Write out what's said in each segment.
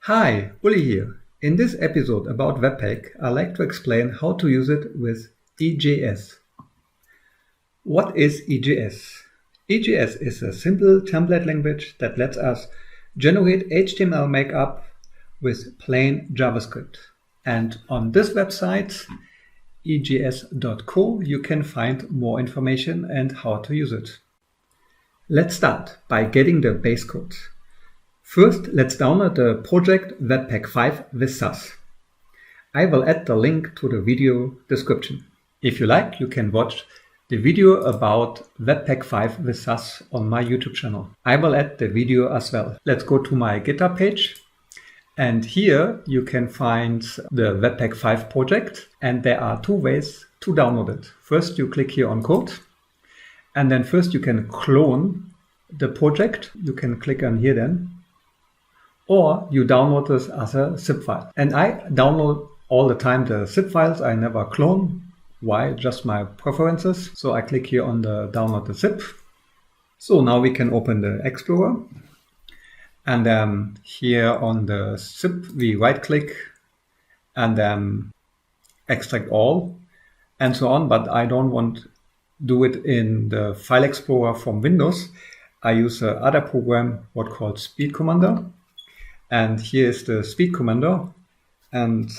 Hi, Uli here. In this episode about Webpack, I'd like to explain how to use it with EJS. What is EJS? EJS is a simple template language that lets us generate HTML markup with plain JavaScript. And on this website, ejs.co, you can find more information and how to use it. Let's start by getting the base code. First, let's download the project Webpack 5 with SASS. I will add the link to the video description. If you like, you can watch the video about Webpack 5 with SASS on my YouTube channel. I will add the video as well. Let's go to my GitHub page. And here you can find the Webpack 5 project. And there are two ways to download it. First, you click here on code. And then first you can clone the project. You can click on here then. Or you download this as a zip file. And I download all the time the zip files. I never clone. Why? Just my preferences. So I click here on the download the zip. So now we can open the Explorer. And then here on the zip, we right click and then extract all and so on. But I don't want to do it in the File Explorer from Windows. I use another program, what called Speed Commander. And here is the Speed Commander. And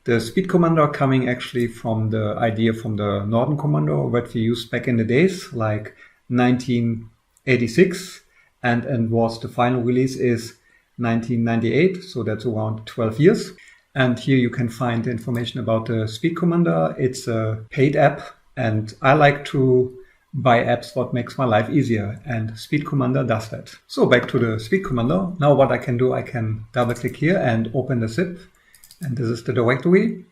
the Speed Commander coming actually from the idea from the Norton Commander, what we used back in the days, like 1986. And was the final release is 1998. So that's around 12 years. And here you can find information about the Speed Commander. It's a paid app. And I like to buy apps what makes my life easier, and Speed Commander does that. So back to the Speed Commander. Now what I can do, I can double click here and open the zip, and this is the directory.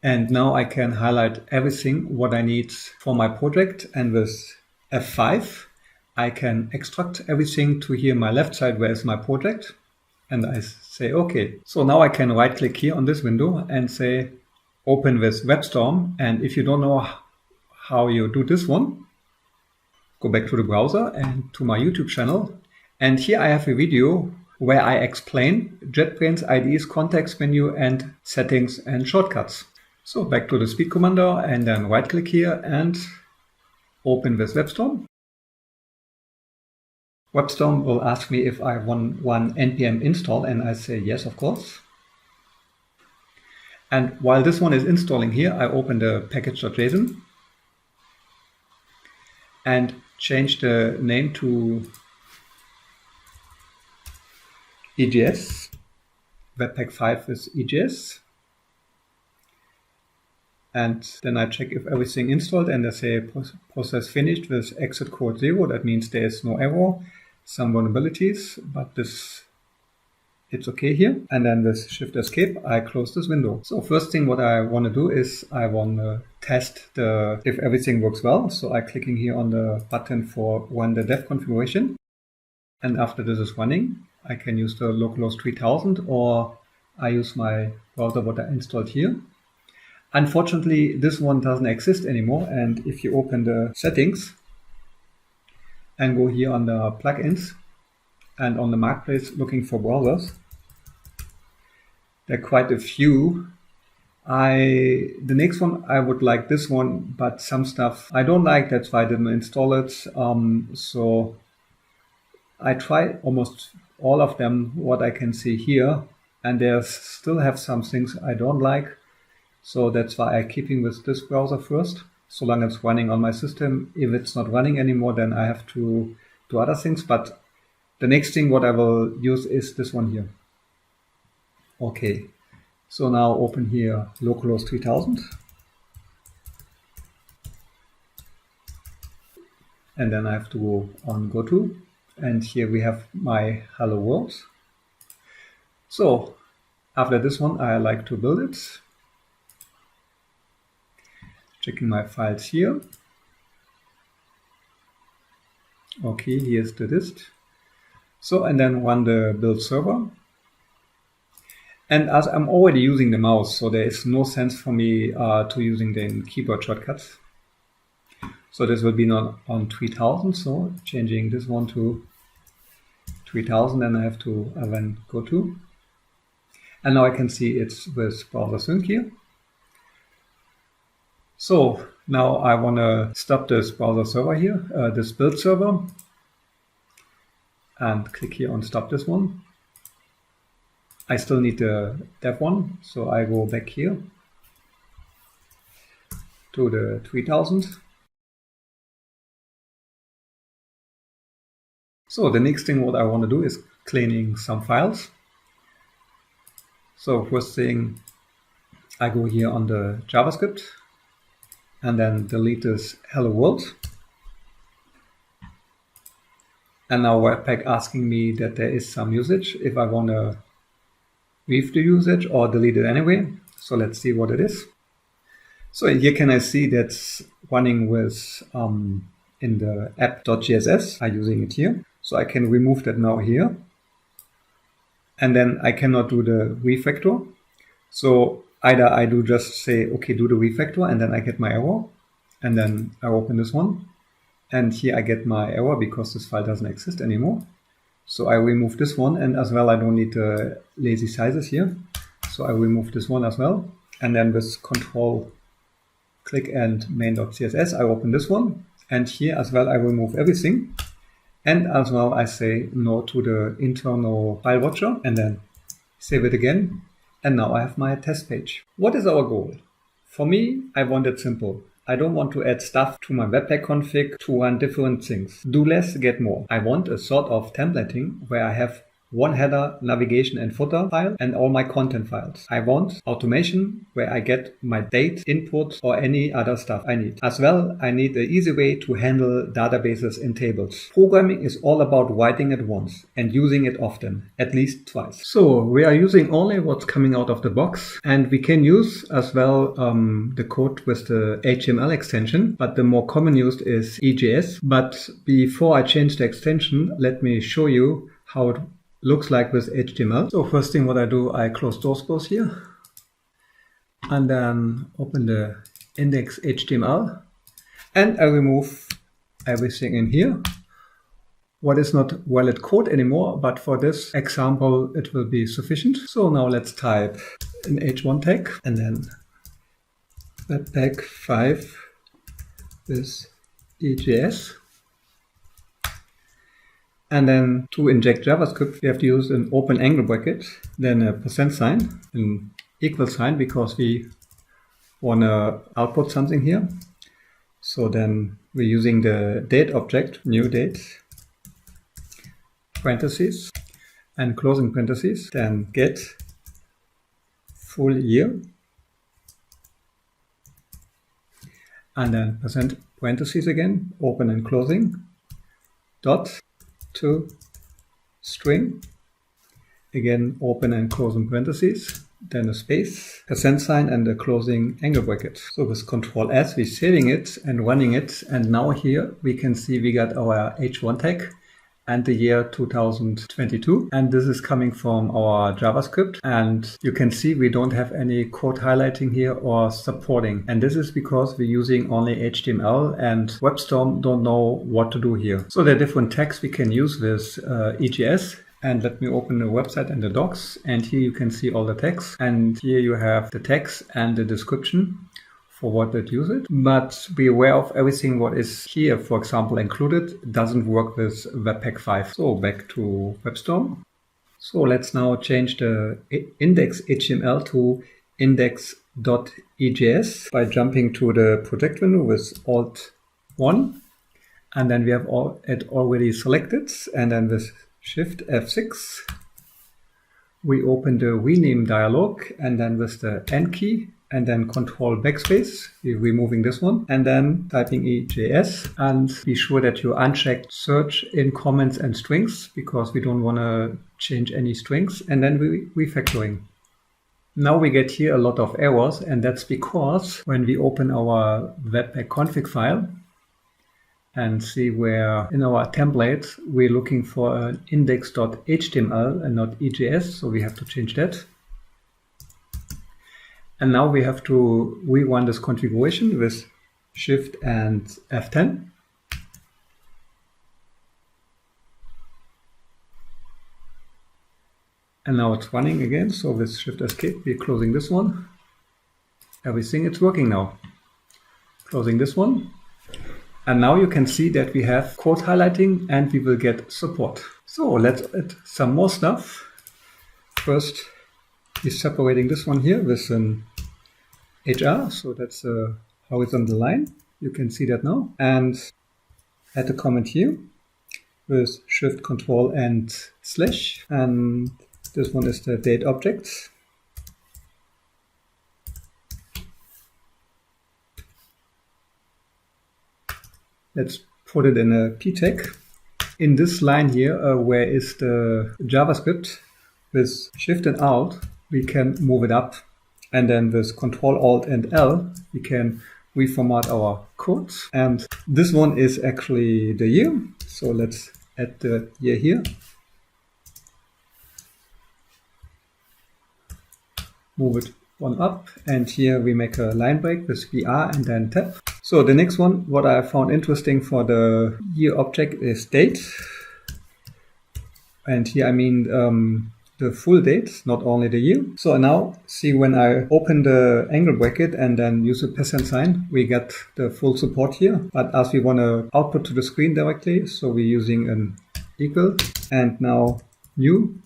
And now I can highlight everything what I need for my project, and with F5 I can extract everything to here my left side where is my project, and I say okay. So now I can right click here on this window and say open with Webstorm. And if you don't know how you do this one, go back to the browser and to my YouTube channel. And here I have a video where I explain JetBrains IDE's context menu and settings and shortcuts. So back to the Speed Commander and then right click here and open with Webstorm. Webstorm will ask me if I want one npm install, and I say yes, of course. And while this one is installing here, I open the package.json and change the name to EJS, Webpack 5 with EJS. And then I check if everything installed, and I say process finished with exit code 0. That means there is no error, some vulnerabilities, but it's okay here. And then with Shift Escape, I close this window. So first thing what I want to do is I want to test if everything works well. So I'm clicking here on the button for run the dev configuration. And after this is running, I can use the localhost 3000, or I use my browser what I installed here. Unfortunately, this one doesn't exist anymore. And if you open the settings and go here on the plugins and on the marketplace looking for browsers, there are quite a few. The next one, I would like this one, but some stuff I don't like. That's why I didn't install it. So I try almost all of them, what I can see here, and they still have some things I don't like. So that's why I'm keeping with this browser first, so long as it's running on my system. If it's not running anymore, then I have to do other things. But the next thing what I will use is this one here. Okay, so now open here localhost 3000. And then I have to go on go to. And here we have my hello world. So after this one, I like to build it. Checking my files here. Okay, here's the dist. So, and then run the build server. And as I'm already using the mouse, so there is no sense for me to using the keyboard shortcuts. So this will be not on 3000. So changing this one to 3000, then I have to then go to. And now I can see it's with browser sync here. So now I want to stop this browser server here, this build server, and click here on stop this one. I still need the dev one, so I go back here to the 3000. So the next thing what I want to do is cleaning some files. So first thing, I go here on the JavaScript and then delete this hello world. And now Webpack asking me that there is some usage, if I want to leave the usage or delete it anyway. So let's see what it is. So here can I see that's running with in the app.jss. I'm using it here. So I can remove that now here. And then I cannot do the refactor. So either I do just say, okay, do the refactor, and then I get my error. And then I open this one. And here I get my error because this file doesn't exist anymore. So I remove this one, and as well I don't need the lazy sizes here. So I remove this one as well. And then with Control click and main.css, I open this one. And here as well I remove everything. And as well I say no to the internal file watcher, and then save it again. And now I have my test page. What is our goal? For me, I want it simple. I don't want to add stuff to my Webpack config to run different things. Do less, get more. I want a sort of templating where I have one header, navigation and footer file and all my content files. I want automation where I get my date, input or any other stuff I need. As well, I need an easy way to handle databases in tables. Programming is all about writing it once and using it often, at least twice. So we are using only what's coming out of the box, and we can use as well the code with the HTML extension, but the more common used is EJS. But before I change the extension, let me show you how it looks like with HTML. So first thing what I do, I close those both here and then open the index HTML and I remove everything in here. What is not valid code anymore, but for this example it will be sufficient. So now let's type an h1 tag and then Webpack 5 with EJS. And then to inject JavaScript, we have to use an open angle bracket, then a %sign, an equal sign, because we want to output something here. So then we're using the date object, new date, parentheses, and closing parentheses, then get full year, and then parentheses again, open and closing, dot, to string, again open and closing parentheses, then a space, %sign and a closing angle bracket. So with Control S we're saving it and running it, and now here we can see we got our h1 tag and the year 2022, and this is coming from our JavaScript, and you can see we don't have any code highlighting here or supporting, and this is because we're using only HTML and Webstorm don't know what to do here. So there are different tags we can use with EJS. And let me open the website and the docs, and here you can see all the tags, and here you have the text and the description for what that use it. But be aware of everything what is here, for example, included doesn't work with Webpack 5. So back to Webstorm. So let's now change the index HTML to index.ejs by jumping to the project window with Alt 1. And then we have it already selected, and then with Shift F6, we open the rename dialog, and then with the N key, and then Control backspace, we're removing this one, and then typing EJS, and be sure that you uncheck search in comments and strings, because we don't want to change any strings, and then refactoring. Now we get here a lot of errors, and that's because when we open our Webpack config file, and see where in our template we're looking for an index.html and not EJS, so we have to change that. And now we have to rerun this configuration with Shift and F10. And now it's running again. So with Shift Escape, we're closing this one. Everything is working now. Closing this one. And now you can see that we have code highlighting and we will get support. So let's add some more stuff. First, we're separating this one here with an HR. So that's a horizontal line. You can see that now. And add a comment here with Shift, Control, and slash. And this one is the date object. Let's put it in a p tag. In this line here, where is the JavaScript, with Shift and Alt, we can move it up. And then with Control, Alt, and L, we can reformat our code. And this one is actually the year. So let's add the year here. Move it one up. And here we make a line break with VR and then tab. So the next one, what I found interesting for the year object is date. And here I mean the full date, not only the year. So now see, when I open the angle bracket and then use a percent sign, we get the full support here. But as we want to output to the screen directly, so we're using an equal and now new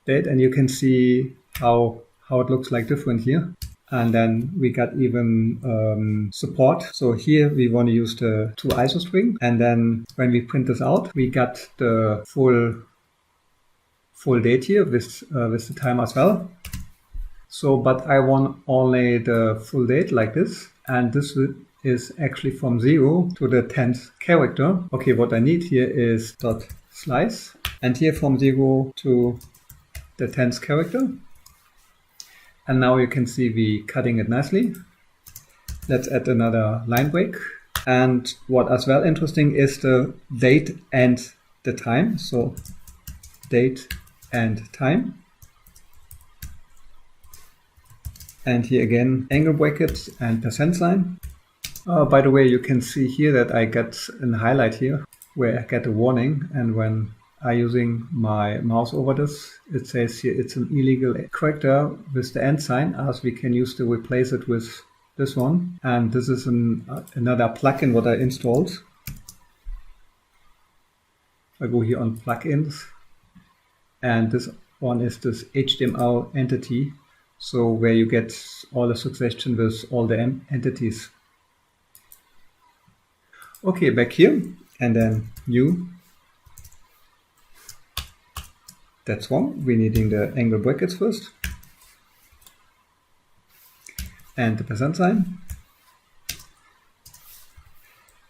date, and you can see how it looks like different here. And then we got even support. So here we want to use the to ISO string. And then when we print this out, we got the full date here with the time as well. So, but I want only the full date like this. And this is actually from 0 to the 10th character. Okay, what I need here is dot slice. And here from 0 to the 10th character. And now you can see we cutting it nicely. Let's add another line break. And what as well interesting is the date and the time. So date and time. And here again, angle brackets and percent sign. By the way, you can see here that I get a highlight here where I get a warning. And when I'm using my mouse over this, it says here it's an illegal character with the end sign, as we can use to replace it with this one. And this is another plugin what I installed. I go here on plugins, and this one is this HTML entity. So where you get all the suggestion with all the entities. Okay, back here and then new. That's wrong. We're needing the angle brackets first. And the percent sign.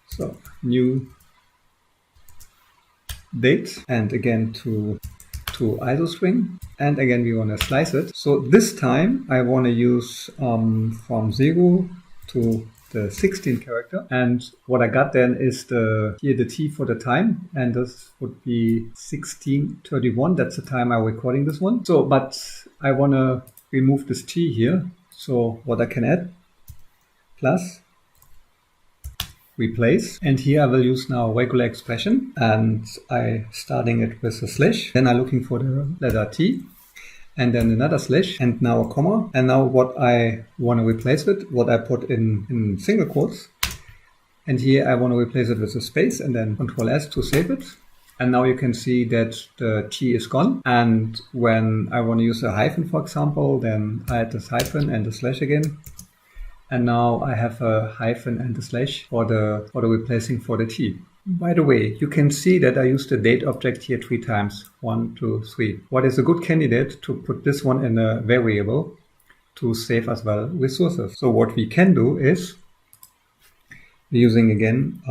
So new date, and again to ISO string. And again, we want to slice it. So this time I want to use from 0 to the 16th character. And what I got then is here the T for the time. And this would be 1631. That's the time I'm recording this one. So, but I want to remove this T here. So what I can add, plus replace. And here I will use now regular expression, and I starting it with a slash. Then I'm looking for the letter T, and then another slash, and now a comma. And now what I want to replace with, what I put in single quotes. And here I want to replace it with a space, and then Control S to save it. And now you can see that the T is gone. And when I want to use a hyphen, for example, then I add this hyphen and the slash again. And now I have a hyphen and a slash for the replacing for the T. By the way, you can see that I used the date object here 3 times. 1, 2, 3. What is a good candidate to put this one in a variable to save as well resources. So what we can do is using again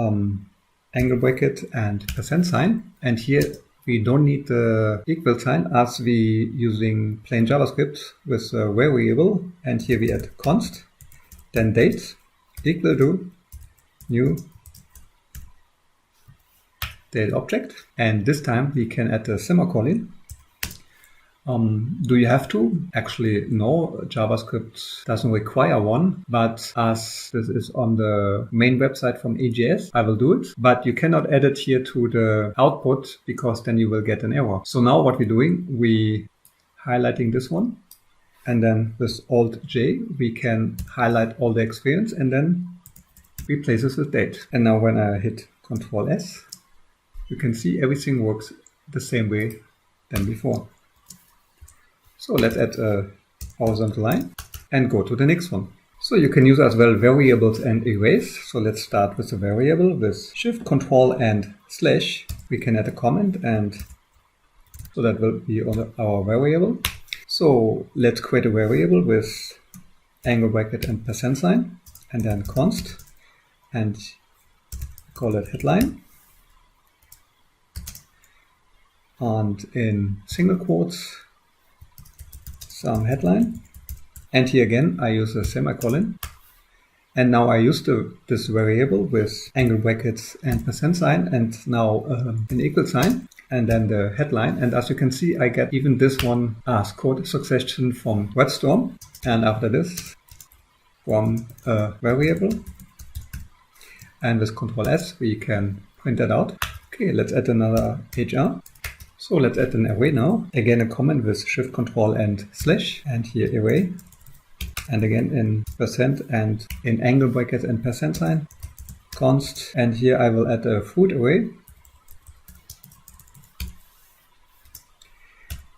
angle bracket and percent sign. And here we don't need the equal sign as we using plain JavaScript with a variable. And here we add const. Then date equal to new date object. And this time we can add a semicolon. Do you have to? Actually, no, JavaScript doesn't require one, but as this is on the main website from EJS, I will do it. But you cannot add it here to the output because then you will get an error. So now what we're doing, we highlighting this one. And then with Alt J, we can highlight all the experience and then replace this with date. And now when I hit Ctrl S, you can see everything works the same way than before. So let's add a horizontal line and go to the next one. So you can use as well variables and arrays. So let's start with a variable with Shift, Control and slash. We can add a comment, and so that will be our variable. So let's create a variable with angle bracket and %, and then const, and call it headline. And in single quotes, some headline. And here again, I use a semicolon. And now I use this variable with angle brackets and %, and now an equal sign, and then the headline. And as you can see, I get even this one as code succession from Webstorm. And after this, from a variable. And with Ctrl S, we can print that out. Okay, let's add another HR. So let's add an array now. Again, a comment with Shift, Control and slash, and here array. And again in % and in angle brackets and %, const, and here I will add a food array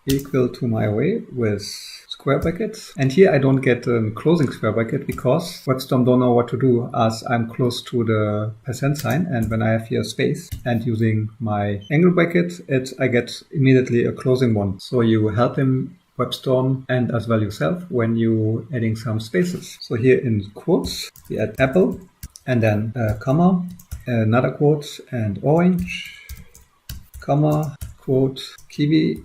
equal to my array with square brackets. And here I don't get a closing square bracket because Webstorm don't know what to do as I'm close to the %, and when I have here space and using my angle bracket, I get immediately a closing one. So you help him, Webstorm, and as well yourself when you adding some spaces. So here in quotes, we add apple, and then a comma, another quote, and orange, comma, quote, kiwi.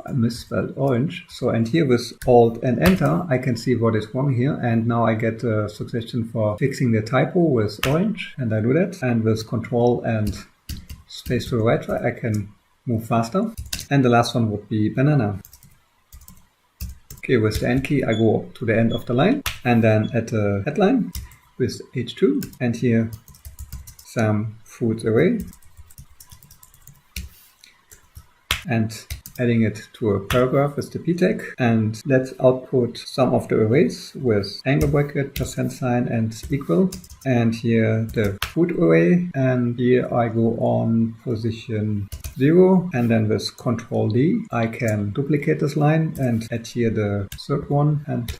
I misspelled orange. So, and here with Alt and Enter, I can see what is wrong here. And now I get a suggestion for fixing the typo with orange, and I do that. And with Control and space to the right, I can move faster. And the last one would be banana. Okay, with the end key, I go to the end of the line and then add a headline with H2, and here some food array, and adding it to a paragraph with the p tag. And let's output some of the arrays with angle bracket, %, and equal. And here the food array, and here I go on position 0, and then with Ctrl D, I can duplicate this line and add here the third one, and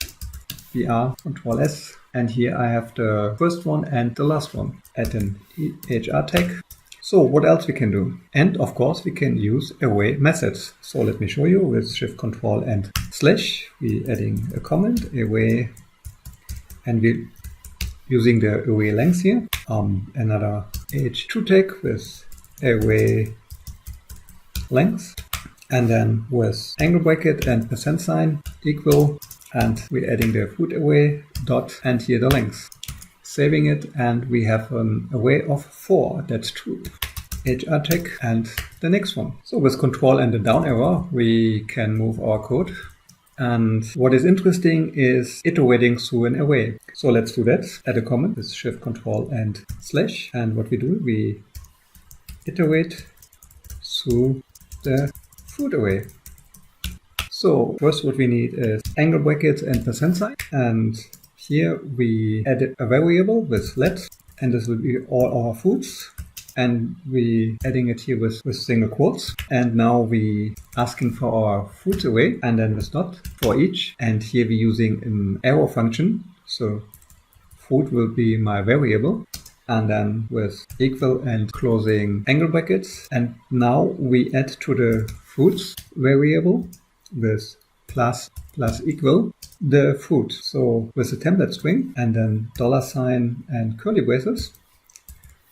BR, Ctrl S, and here I have the first one and the last one. Add an HR tag. So what else we can do? And of course we can use array methods. So let me show you with Shift, Control and slash. We adding a comment, array, and we using the array length here. Another H2 tag with array length, and then with angle bracket and % equal, and we're adding the food array dot, and here the length. Saving it, and we have an array of 4. That's true. HR tag and the next one. So with Control and the down arrow, we can move our code. And what is interesting is iterating through an array. So let's do that. Add a comment with Shift, Control and slash. And what we do, we iterate through the food array. So first what we need is angle brackets and %, and here we add a variable with let, and this will be all our foods, and we adding it here with single quotes. And now we asking for our foods array, and then with dot for each, and here we using an arrow function. So food will be my variable, and then with equal and closing angle brackets. And now we add to the foods variable with plus equal the food. So with a template string, and then $ and curly braces.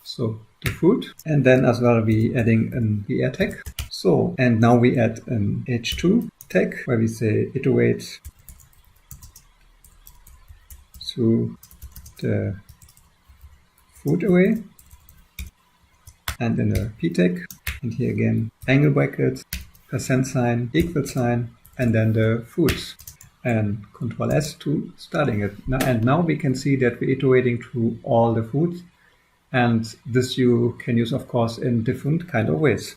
So the food, and then as well we adding an BR tag. So, and now we add an H2 tag where we say iterate through the food array, and then a p tag, and here again angle brackets, %, equal sign, and then the foods, and Ctrl S to starting it. And now we can see that we're iterating through all the foods, and this you can use of course in different kind of ways.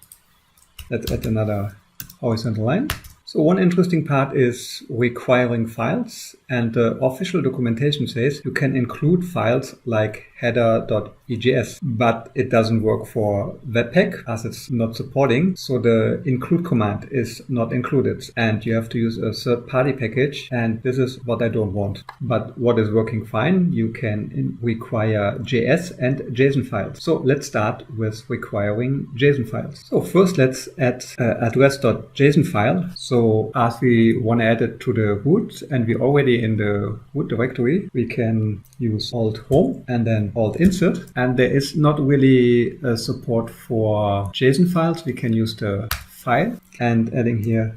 Let's add another horizontal line. So one interesting part is requiring files, and the official documentation says you can include files like header.ejs, but it doesn't work for Webpack as it's not supporting. So the include command is not included, and you have to use a third-party package, and this is what I don't want. But what is working fine, you can require JS and JSON files. So let's start with requiring JSON files. So first let's add address.json file. So as we want to add it to the root and we're already in the root directory, we can use alt home and then alt insert. And there is not really a support for JSON files. We can use the file and adding here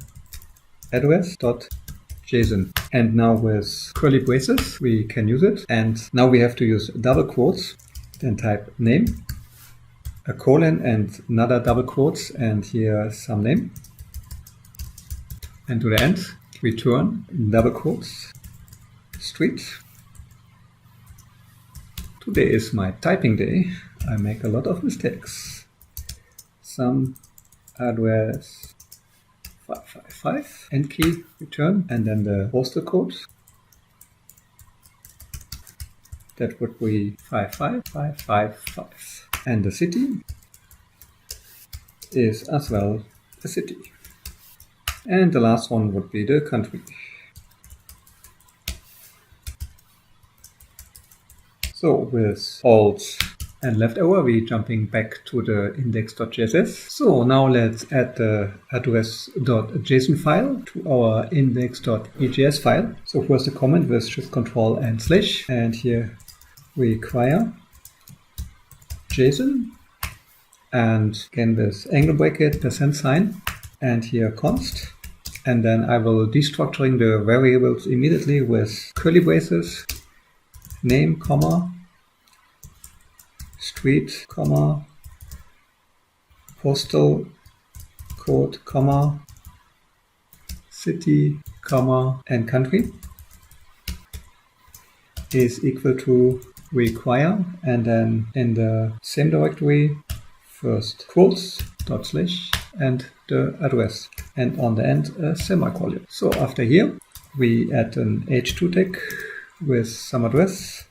address.json. And now with curly braces, we can use it. And now we have to use double quotes, then type name, a colon and another double quotes, and here some name. And to the end, return double quotes, street. Today is my typing day. I make a lot of mistakes. Some address 555, end key, return, and then the postal code. That would be 55555. And the city is as well a city. And the last one would be the country. So with alt and left over, we're jumping back to the index.js. So now let's add the address.json file to our index.ejs file. So first a comment with shift control and slash, and here we require JSON, and again with angle bracket, %, and here const. And then I will destructuring the variables immediately with curly braces, name, comma, street, comma, postal code, comma, city, comma, and country is equal to require, and then in the same directory, first quotes, dot slash, and the address, and on the end a semicolon. So after here, we add an h2 tag with some address.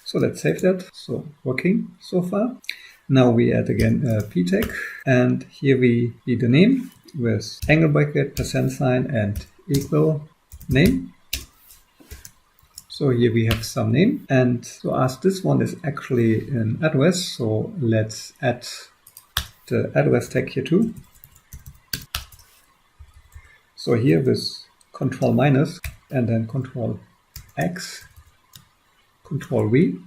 So let's save that. So working so far. Now we add again a p tag, and here we need the name with angle bracket, %, and equal name. So here we have some name, and so as this one is actually an address, so let's add the address tag here too. So here with control minus and then control X, control V,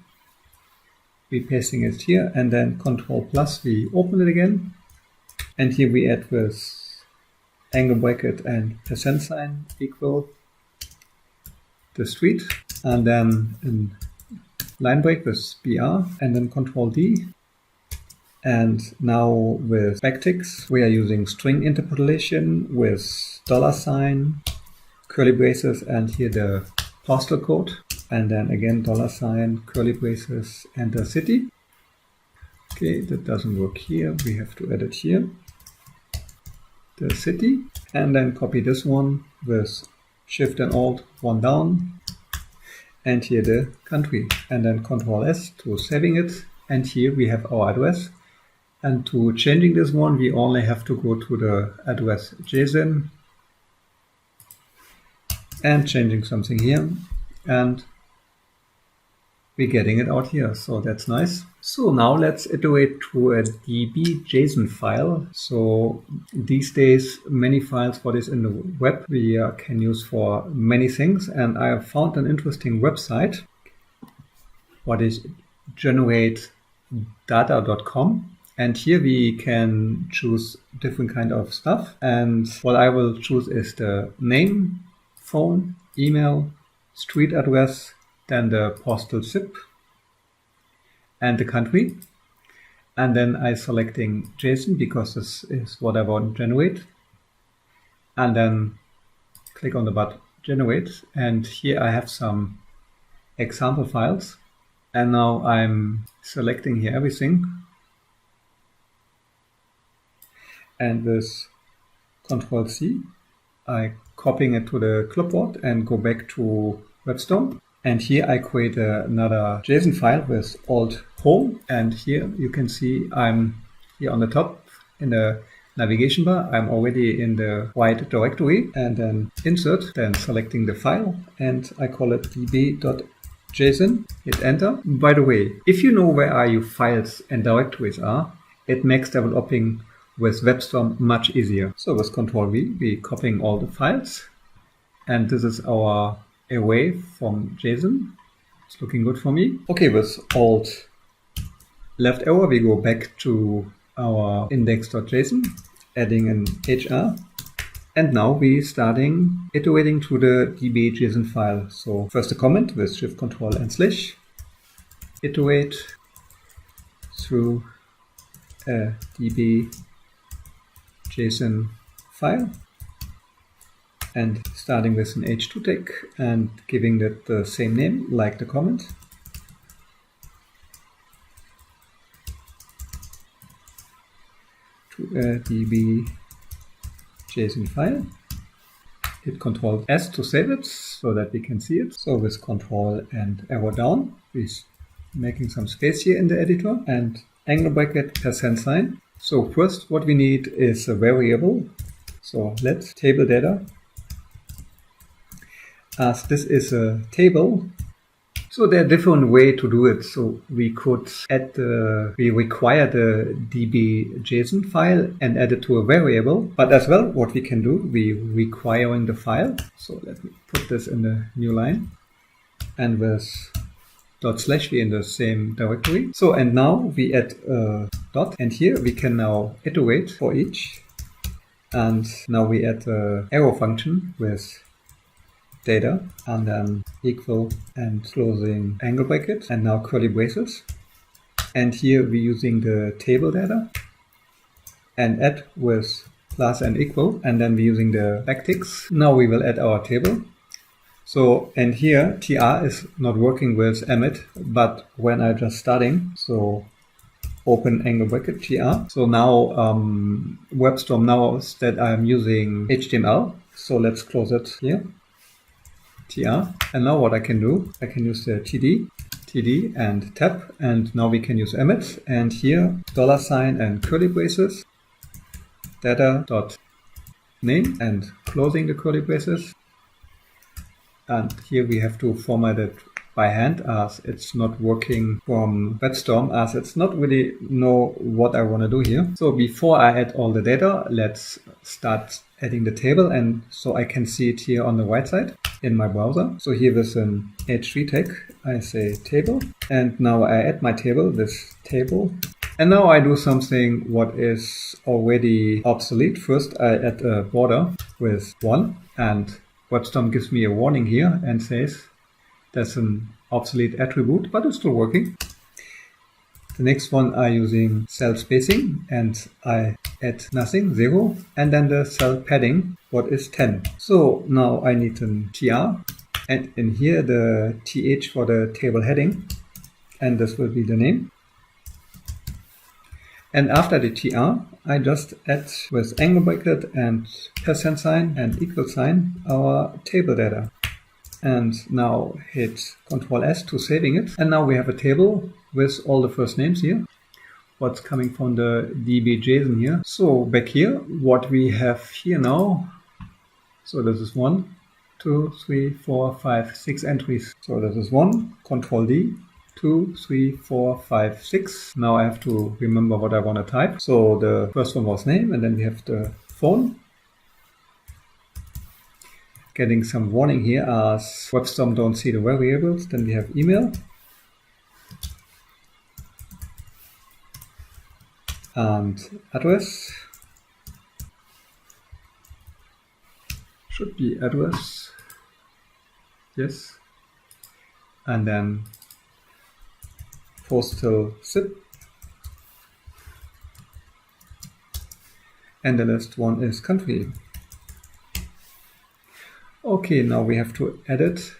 we pasting it here, and then control plus, we open it again, and here we add with angle bracket and %, equal the street, and then in line break with BR, and then control D. And now with backticks, we are using string interpolation with $, curly braces, and here the postal code, and then again $, curly braces, and the city. Okay, that doesn't work here. We have to edit here the city, and then copy this one with Shift and Alt, one down, and here the country, and then Control S to saving it, and here we have our address. And to changing this one, we only have to go to the address JSON and changing something here, and we're getting it out here, so that's nice. So now let's iterate to a db JSON file. So these days, many files what is in the web we can use for many things, and I have found an interesting website, what is generatedata.com. And here we can choose different kind of stuff. And what I will choose is the name, phone, email, street address, then the postal zip, and the country. And then I selecting JSON because this is what I want to generate. And then click on the button generate. And here I have some example files. And now I'm selecting here everything. And with Control C, I copying it to the clipboard and go back to Webstorm. And here I create another JSON file with Alt Home. And here you can see I'm here on the top in the navigation bar. I'm already in the right directory, and then insert, then selecting the file, and I call it db.json. Hit enter. By the way, if you know where your files and directories are, it makes developing with Webstorm much easier. So with Control V, we're copying all the files, and this is our array from JSON. It's looking good for me. Okay, with Alt left arrow, we go back to our index.json, adding an HR. And now we starting iterating to the db.json file. So first a comment with Shift Control and slash, iterate through a db.json file, and starting with an h2 tag and giving it the same name like the comment. To a db.json file. Hit Control S to save it so that we can see it. So with Control and arrow down, we're making some space here in the editor, and angle bracket %sign. So first what we need is a variable. So let's table data. As this is a table, so there are different ways to do it. So we could we require the db.json file and add it to a variable. But as well, what we can do, we requiring the file. So let me put this in the new line, and with // we in the same directory. So and now we add a dot, and here we can now iterate for each. And now we add the arrow function with data, and then equal and closing angle bracket, and now curly braces. And here we're using the table data and add with plus and equal, and then we're using the backticks. Now we will add our table. So, and here tr is not working with emit, but when I just starting, so open angle bracket tr. So now Webstorm knows that I'm using HTML. So let's close it here. tr. And now what I can do, I can use the td and tab, and now we can use emit, and here $ and curly braces, data dot name, and closing the curly braces. And here we have to format it by hand, as it's not working from Webstorm, as it's not really know what I want to do here. So before I add all the data, let's start adding the table, and so I can see it here on the right side in my browser. So here with an h3 tag, I say table, and now I add my table, this table. And now I do something what is already obsolete. First I add a border with 1, and Webstorm gives me a warning here and says that's an obsolete attribute, but it's still working. The next one I'm using cell spacing, and I add nothing, 0, and then the cell padding, what is 10. So now I need an tr, and in here the th for the table heading, and this will be the name. And after the tr, I just add with angle bracket and %sign and equal sign our table data. And now hit Control S to saving it. And now we have a table with all the first names here, what's coming from the db.json here. So back here, what we have here now, so this is 1, 2, 3, 4, 5, 6 entries. So this is 1, Control D, 2, 3, 4, 5, 6. Now I have to remember what I want to type. So the first one was name, and then we have the phone. Getting some warning here as Webstorm don't see the variables. Then we have email. And address. Should be address. Yes. And then postal zip. And the last one is country. Okay, now we have to add it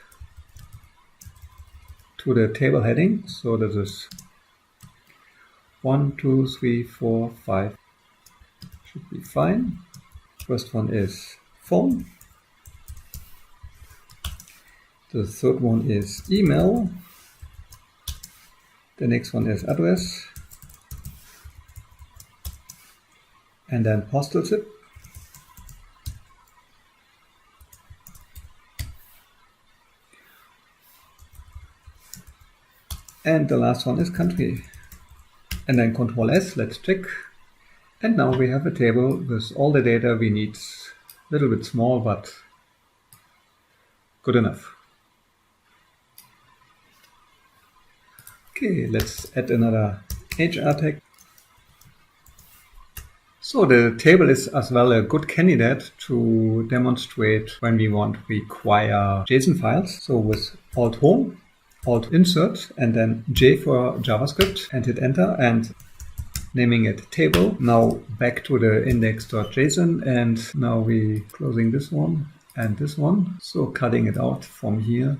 to the table heading. So this is 1, 2, 3, 4, 5. Should be fine. First one is phone. The third one is email. The next one is address. And then postal zip. And the last one is country. And then Control S, let's check. And now we have a table with all the data we need. A little bit small, but good enough. Okay, let's add another HR tag. So the table is as well a good candidate to demonstrate when we want to require JSON files. So with Alt Home, Alt Insert, and then J for JavaScript, and hit enter, and naming it table. Now back to the index.json, and now we closing this one and this one. So cutting it out from here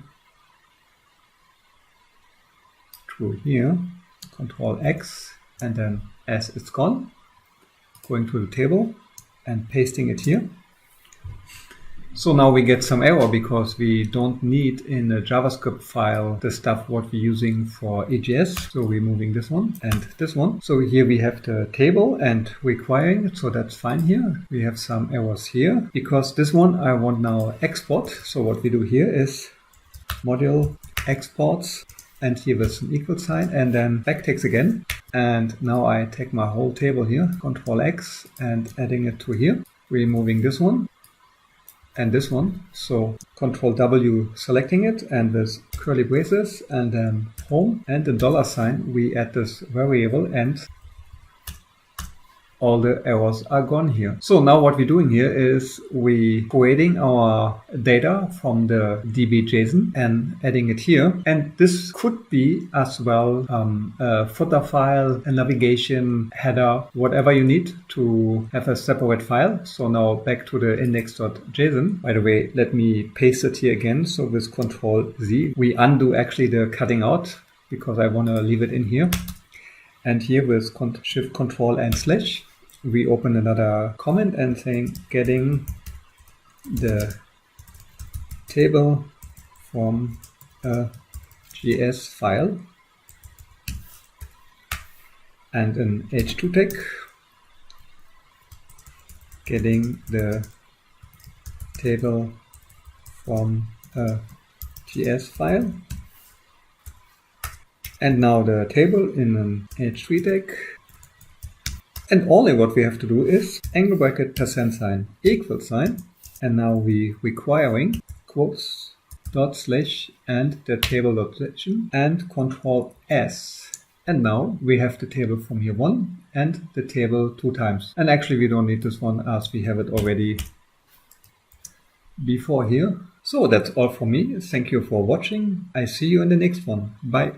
to here, Control X, and then as it's gone, going to the table and pasting it here. So now we get some error because we don't need in a JavaScript file the stuff what we're using for EJS. So we're moving this one and this one. So here we have the table and requiring it. So that's fine here. We have some errors here because this one I want now export. So what we do here is module exports, and here with an equal sign, and then backticks again. And now I take my whole table here, Control X, and adding it to here, removing this one and this one. So Control W, selecting it, and with curly braces, and then home, and the dollar sign, we add this variable, and all the errors are gone here. So now what we're doing here is we creating our data from the DB.json and adding it here. And this could be as well a footer file, a navigation header, whatever you need to have a separate file. So now back to the index.json. By the way, let me paste it here again. So with Control Z, we undo actually the cutting out because I want to leave it in here. And here with Shift Control and slash, we open another comment and saying getting the table from a JS file, and an H2 tag, getting the table from a JS file, and now the table in an H3 tag. And only what we have to do is angle bracket %sign equal sign, and now we requiring quotes dot slash and the table dot section and Control S. And now we have the table from here 1 and the table 2 times. And actually we don't need this one as we have it already before here. So that's all from me. Thank you for watching. I see you in the next one. Bye.